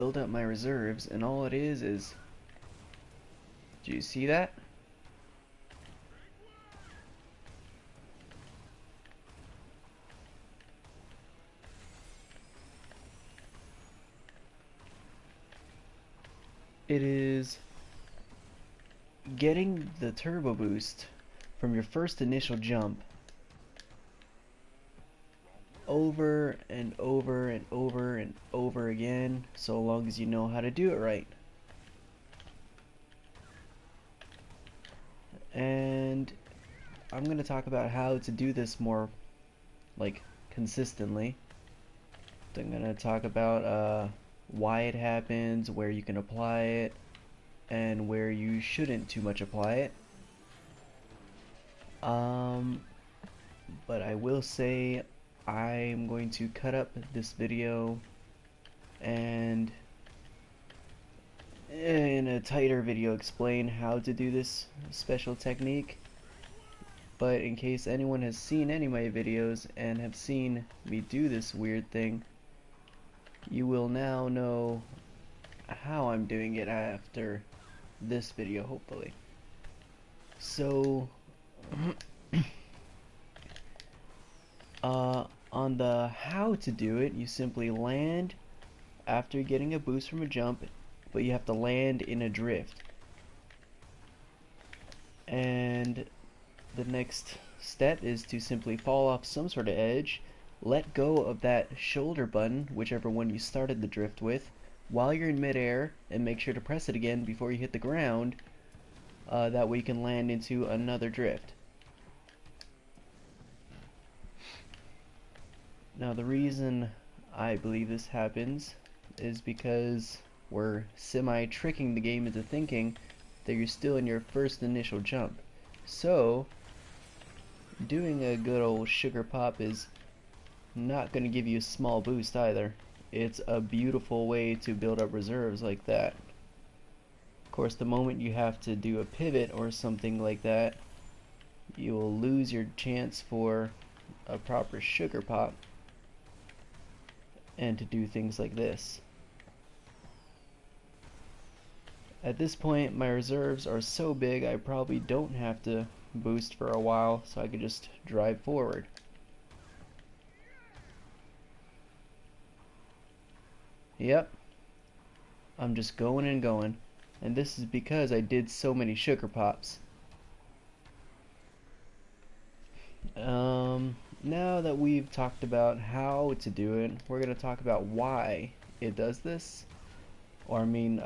build up my reserves, and all it is, do you see that? It is getting the turbo boost from your first initial jump over and over and over and over again, so long as you know how to do it right. And I'm going to talk about how to do this more, like, consistently. I'm going to talk about why it happens, where you can apply it, and where you shouldn't too much apply it. But I will say I'm going to cut up this video and in a tighter video explain how to do this special technique. But in case anyone has seen any of my videos and have seen me do this weird thing, you will now know how I'm doing it after this video, hopefully. So on the how to do it, you simply land after getting a boost from a jump, but you have to land in a drift. And the next step is to simply fall off some sort of edge, let go of that shoulder button, whichever one you started the drift with, while you're in midair, and make sure to press it again before you hit the ground. That way you can land into another drift. Now the reason I believe this happens is because we're semi-tricking the game into thinking that you're still in your first initial jump. So doing a good old Sugarpop is not going to give you a small boost either. It's a beautiful way to build up reserves like that. Of course, the moment you have to do a pivot or something like that, you will lose your chance for a proper Sugarpop and to do things like this. At this point, my reserves are so big I probably don't have to boost for a while, so I can just drive forward. Yep, I'm just going and going, and this is because I did so many Sugarpops. Now that we've talked about how to do it, we're going to talk about why it does this. Or I mean,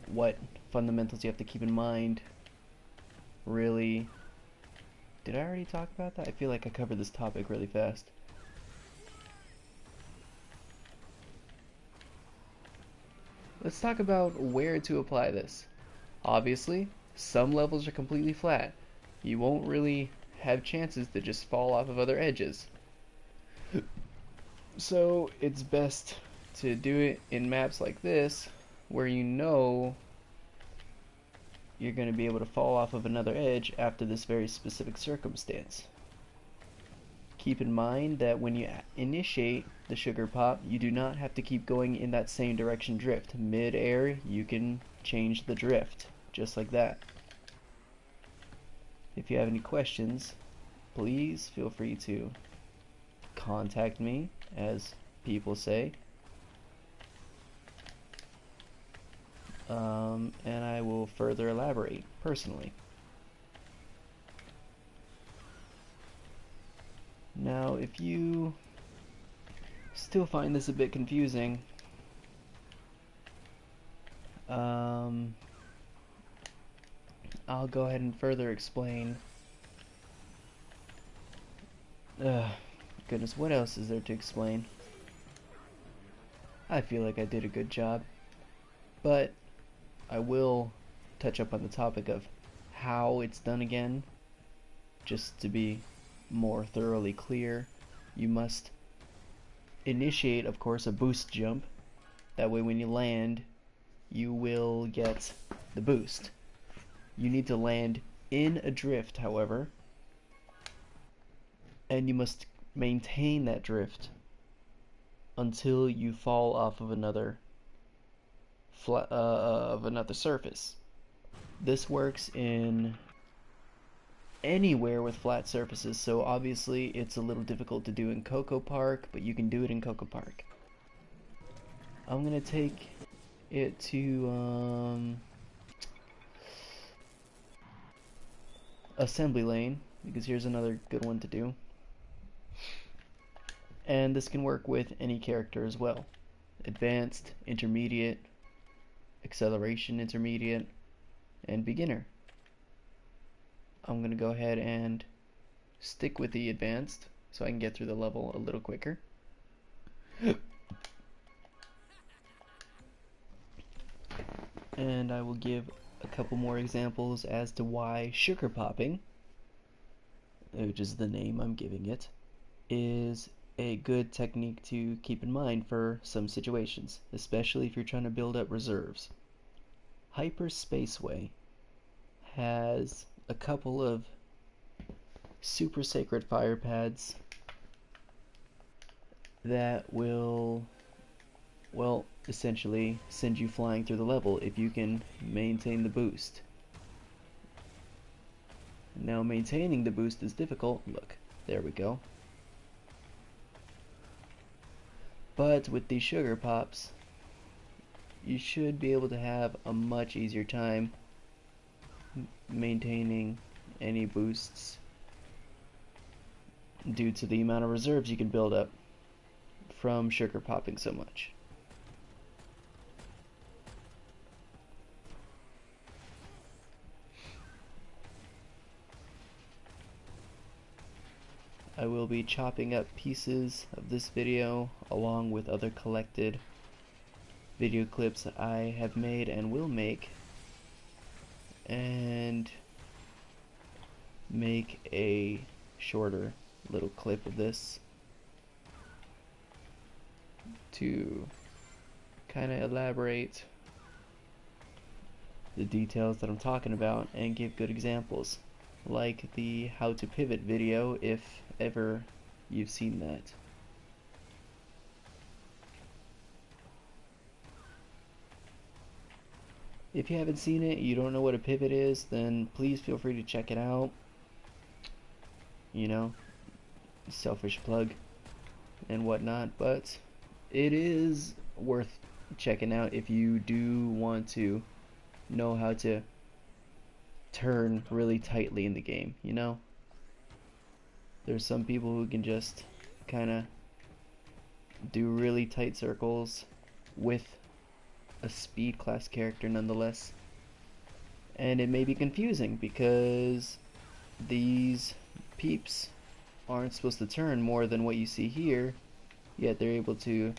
what fundamentals you have to keep in mind. Really, did I already talk about that? I feel like I covered this topic really fast. Let's talk about where to apply this. Obviously, some levels are completely flat. You won't really have chances to just fall off of other edges. So it's best to do it in maps like this, where you know you're going to be able to fall off of another edge after this very specific circumstance. Keep in mind that when you initiate the Sugarpop, you do not have to keep going in that same direction drift. Mid-air, you can change the drift, just like that. If you have any questions, please feel free to contact me, as people say. And I will further elaborate personally. Now, if you still find this a bit confusing, I'll go ahead and further explain. Goodness, what else is there to explain? I feel like I did a good job, but I will touch up on the topic of how it's done again, just to be more thoroughly clear. You must initiate, of course, a boost jump. That way when you land, you will get the boost. You need to land in a drift, however, and you must maintain that drift until you fall off of another of another surface. This works in anywhere with flat surfaces, so obviously it's a little difficult to do in Coco Park, but you can do it in Coco Park. I'm gonna take it to assembly lane, because here's another good one to do. And this can work with any character as well. Advanced, intermediate, acceleration intermediate, and beginner. I'm going to go ahead and stick with the advanced so I can get through the level a little quicker. And I will give a couple more examples as to why sugar popping, which is the name I'm giving it, is a good technique to keep in mind for some situations, especially if you're trying to build up reserves. Hyper Spaceway has a couple of super sacred fire pads that will, well, essentially send you flying through the level if you can maintain the boost. Now maintaining the boost is difficult. Look, there we go. But with these sugar pops, you should be able to have a much easier time maintaining any boosts due to the amount of reserves you can build up from sugar popping so much. I will be chopping up pieces of this video along with other collected video clips I have made and will make, and make a shorter little clip of this to kind of elaborate the details that I'm talking about and give good examples, like the how to pivot video, if ever you've seen that. If you haven't seen it, you don't know what a pivot is, then please feel free to check it out. You know, selfish plug and whatnot, but it is worth checking out if you do want to know how to turn really tightly in the game, you know? There's some people who can just kind of do really tight circles with a speed class character nonetheless, and it may be confusing because these peeps aren't supposed to turn more than what you see here, yet they're able to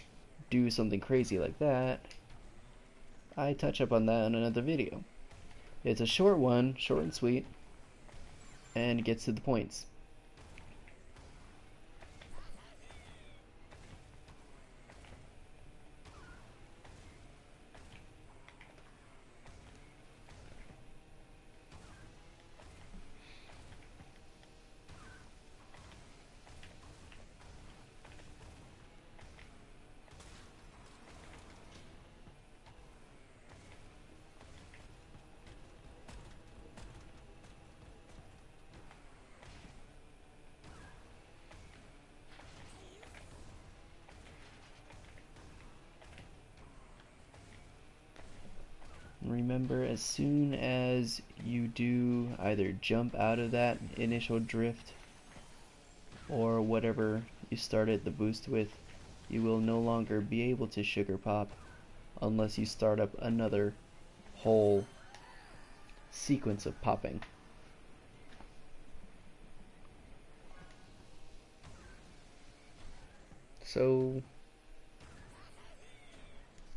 do something crazy like that. I touch up on that in another video. It's a short one, short and sweet, and gets to the points. Remember, as soon as you do either jump out of that initial drift or whatever you started the boost with, you will no longer be able to sugar pop unless you start up another whole sequence of popping. So,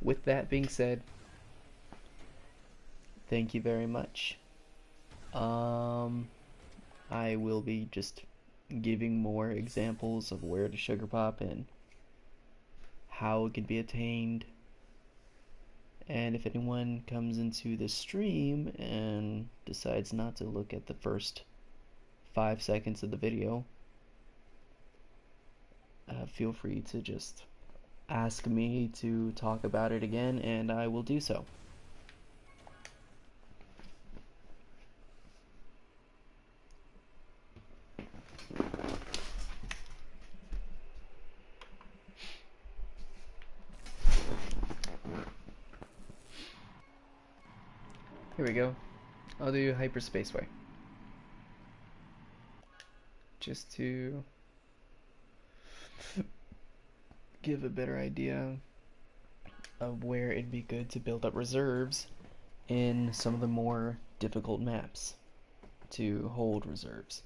with that being said, thank you very much. I will be just giving more examples of where to sugar pop and how it can be attained. And if anyone comes into the stream and decides not to look at the first 5 seconds of the video, feel free to just ask me to talk about it again, and I will do so. Here we go. I'll do Hyperspaceway. Just to give a better idea of where it'd be good to build up reserves in some of the more difficult maps to hold reserves.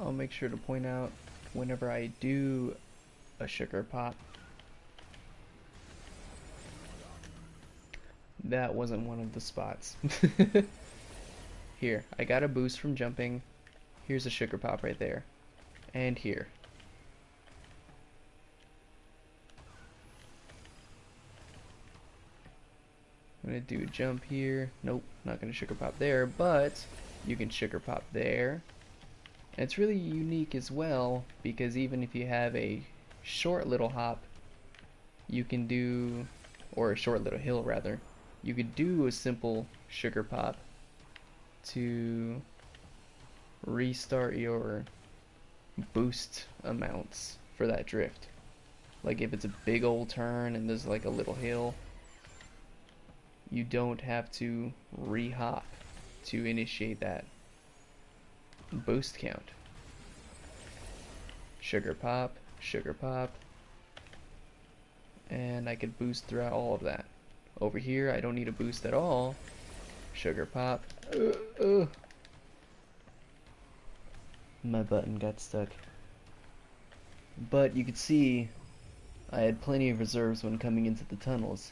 I'll make sure to point out whenever I do a Sugarpop, that wasn't one of the spots. Here, I got a boost from jumping. Here's a Sugarpop right there. And here. I'm gonna do a jump here. Nope, not gonna Sugarpop there, but you can Sugarpop there. And it's really unique as well, because even if you have a short little hop, you can do, or a short little hill rather, you could do a simple Sugarpop to restart your boost amounts for that drift. Like if it's a big old turn and there's like a little hill, you don't have to re-hop to initiate that boost count. Sugarpop, Sugarpop, and I could boost throughout all of that. Over here, I don't need a boost at all. Sugarpop. My button got stuck. But you could see I had plenty of reserves when coming into the tunnels.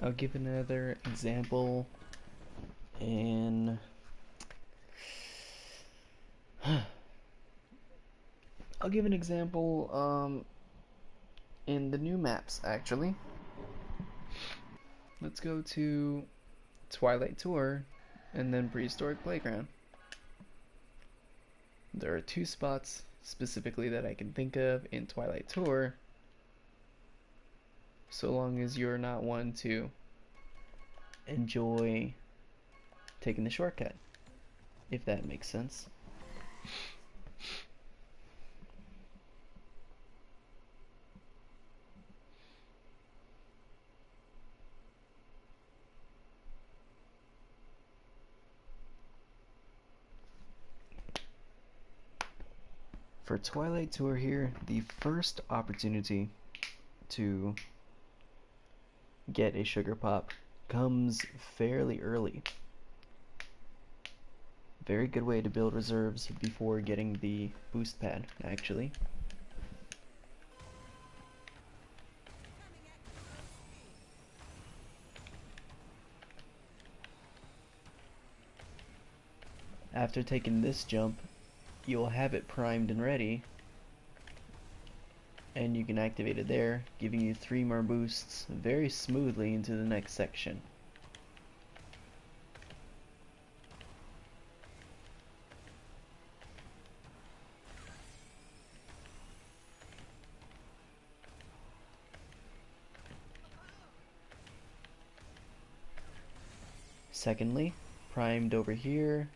I'll give another example in I'll give an example in the new maps actually. Let's go to Twilight Tour and then Prehistoric Playground. There are two spots specifically that I can think of in Twilight Tour, so long as you're not one to enjoy taking the shortcut, if that makes sense. For Twilight Tour here, the first opportunity to get a Sugarpop comes fairly early. Very good way to build reserves before getting the boost pad, actually. After taking this jump, you'll have it primed and ready, and you can activate it there, giving you 3 more boosts very smoothly into the next section. Secondly, primed over here,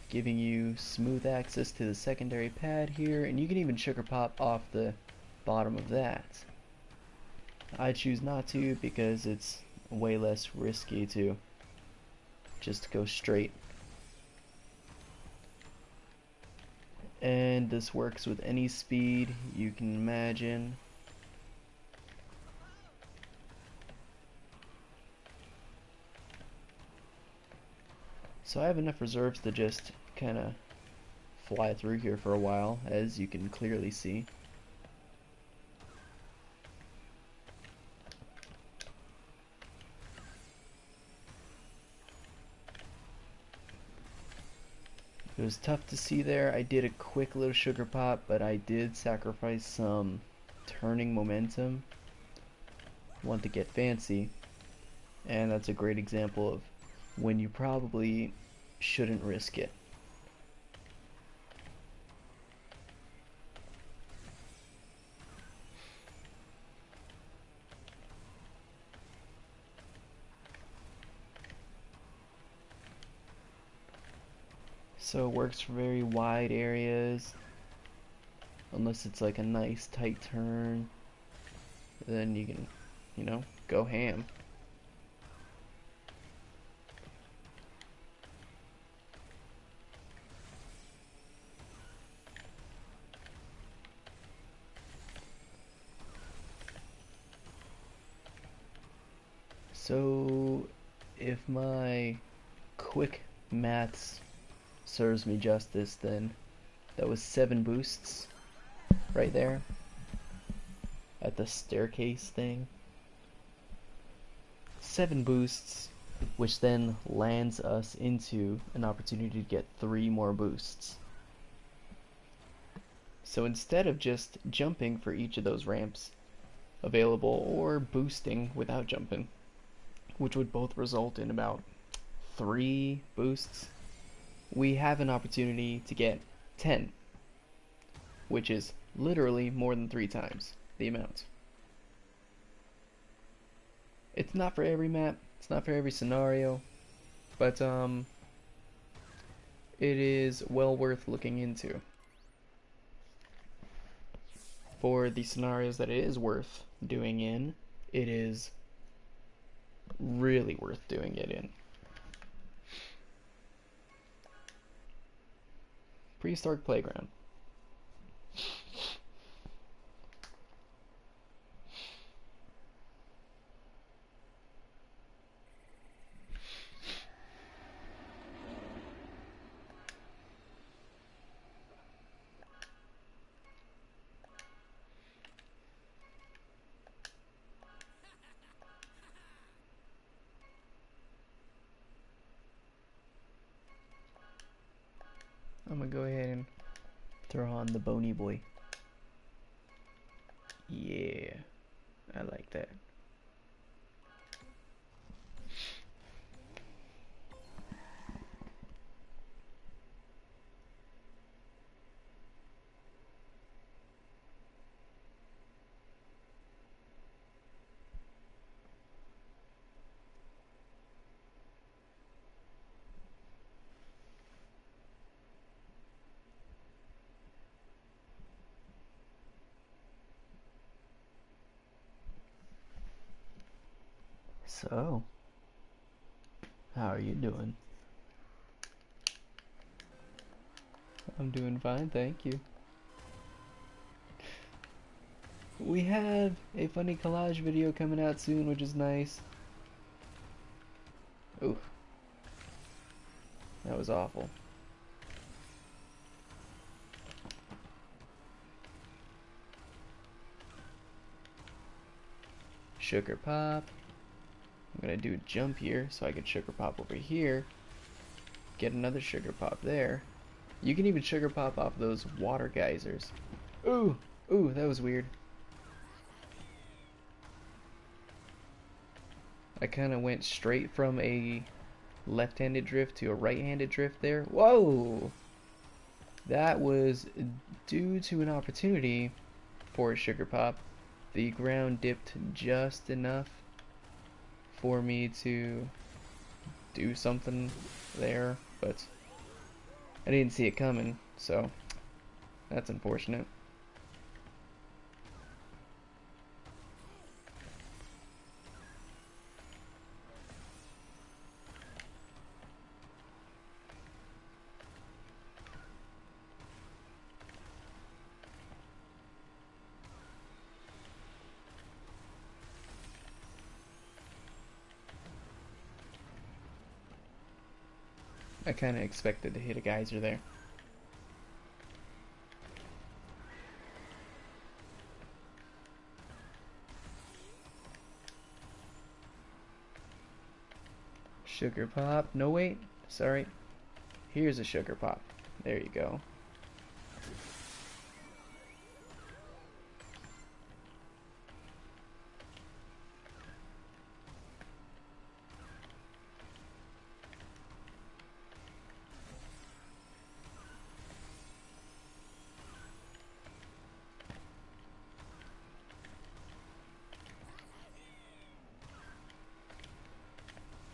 giving you smooth access to the secondary pad here, and you can even Sugarpop off the bottom of that. I choose not to because it's way less risky to just go straight. And this works with any speed you can imagine. So I have enough reserves to just kind of fly through here for a while, as you can clearly see. It was tough to see there. I did a quick little sugar pop, but I did sacrifice some turning momentum. Want to get fancy, and that's a great example of when you probably shouldn't risk it. So it works for very wide areas, unless it's like a nice tight turn, then you can, you know, go ham. So if my quick maths serves me justice, then that was 7 boosts right there at the staircase thing. 7 boosts, which then lands us into an opportunity to get 3 more boosts. So instead of just jumping for each of those ramps available, or boosting without jumping, which would both result in about 3 boosts, we have an opportunity to get 10, which is literally more than 3 times the amount. It's not for every map, it's not for every scenario, but it is well worth looking into. For the scenarios that it is worth doing in, it is really worth doing it in. Prehistoric Playground. I'm gonna go ahead and throw on the bony boy. Yeah, I like that. So, how are you doing? I'm doing fine, thank you. We have a funny collage video coming out soon, which is nice. Ooh, that was awful. Sugarpop. I'm gonna do a jump here so I can Sugarpop over here. Get another Sugarpop there. You can even Sugarpop off those water geysers. Ooh, ooh, that was weird. I kind of went straight from a left-handed drift to a right-handed drift there. Whoa! That was due to an opportunity for a Sugarpop. The ground dipped just enough for me to do something there, but I didn't see it coming, so that's unfortunate. I kind of expected to hit a geyser there. Sugarpop. No, wait. Sorry. Here's a Sugarpop. There you go.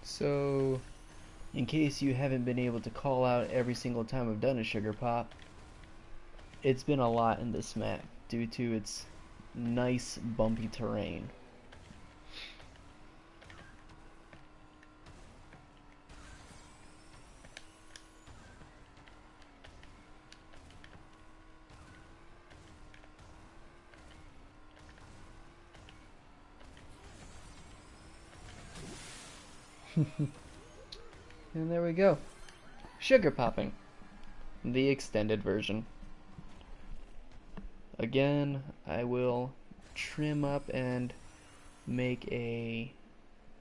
So, in case you haven't been able to call out every single time I've done a Sugarpop, it's been a lot in this map due to its nice bumpy terrain. And there we go. Sugar popping. The extended version. Again, I will trim up and make a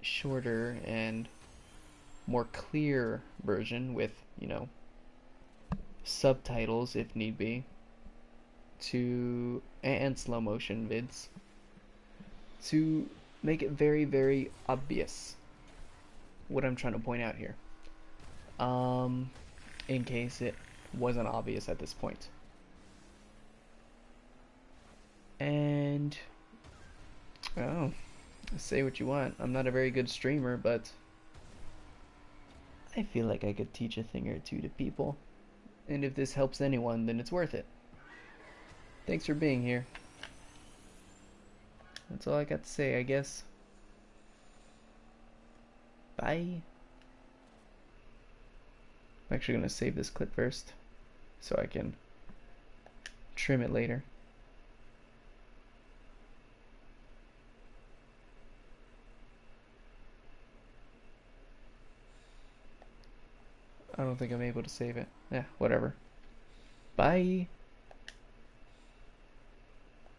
shorter and more clear version with, you know, subtitles if need be, and slow motion vids to make it very, very obvious what I'm trying to point out here. In case it wasn't obvious at this point. And oh, say what you want. I'm not a very good streamer, but I feel like I could teach a thing or two to people. And if this helps anyone, then it's worth it. Thanks for being here. That's all I got to say, I guess. Bye. I'm actually going to save this clip first so I can trim it later. I don't think I'm able to save it. Yeah, whatever. Bye.